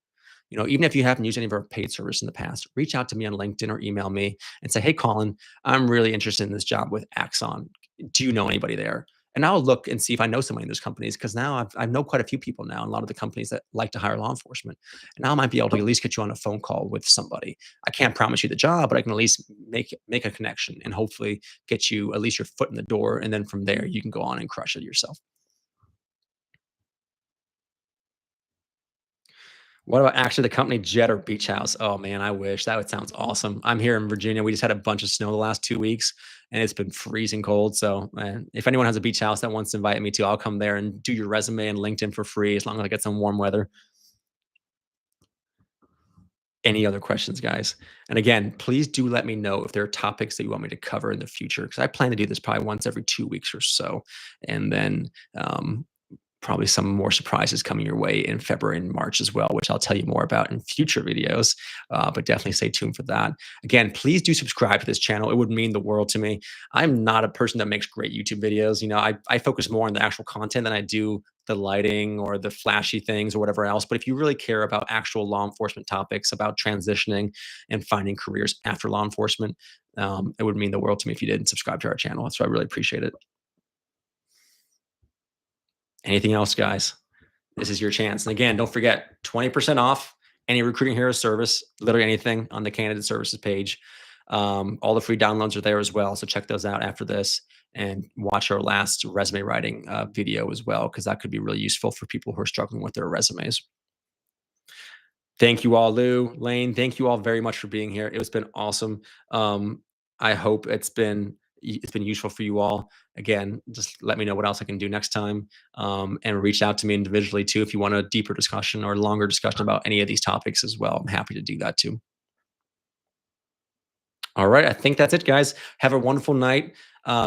even if you haven't used any of our paid service in the past, reach out to me on LinkedIn or email me and say, "Hey, Colin, I'm really interested in this job with Axon. Do you know anybody there?" And I'll look and see if I know somebody in those companies, because now I know quite a few people now in a lot of the companies that like to hire law enforcement. And now I might be able to at least get you on a phone call with somebody. I can't promise you the job, but I can at least make a connection and hopefully get you at least your foot in the door. And then from there, you can go on and crush it yourself. What about actually the company jet or beach house? Oh man, I wish that would sounds awesome. I'm here in Virginia. We just had a bunch of snow the last 2 weeks, and it's been freezing cold. So, man, if anyone has a beach house that wants to invite me to, I'll come there and do your resume and LinkedIn for free as long as I get some warm weather. Any other questions, guys? And again, please do let me know if there are topics that you want me to cover in the future, because I plan to do this probably once every 2 weeks or so, and then probably some more surprises coming your way in February and March as well, which I'll tell you more about in future videos. But definitely stay tuned for that. Again, please do subscribe to this channel. It would mean the world to me. I'm not a person that makes great YouTube videos. I focus more on the actual content than I do the lighting or the flashy things or whatever else. But if you really care about actual law enforcement topics, about transitioning and finding careers after law enforcement, it would mean the world to me if you did subscribe to our channel. So I really appreciate it. Anything else, guys? This is your chance. And again, don't forget 20% off any Recruiting Hero service, literally anything on the candidate services page. All the free downloads are there as well. So check those out after this. and watch our last resume writing video as well, because that could be really useful for people who are struggling with their resumes. Thank you all, Lou, Lane. Thank you all very much for being here. It's been awesome. Um, I hope it's been useful for you all. Again, just let me know what else I can do next time, and reach out to me individually too if you want a deeper discussion or longer discussion about any of these topics as well. I'm happy to do that too. All right, I think that's it, guys. Have a wonderful night.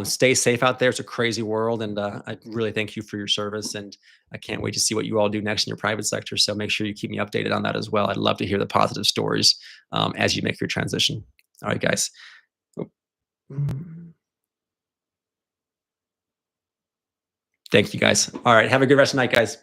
Stay safe out there. It's a crazy world, and I really thank you for your service. And I can't wait to see what you all do next in your private sector. So make sure you keep me updated on that as well. I'd love to hear the positive stories as you make your transition. All right, guys. Oh, mm, Thank you, guys. All right, have a good rest of the night, guys.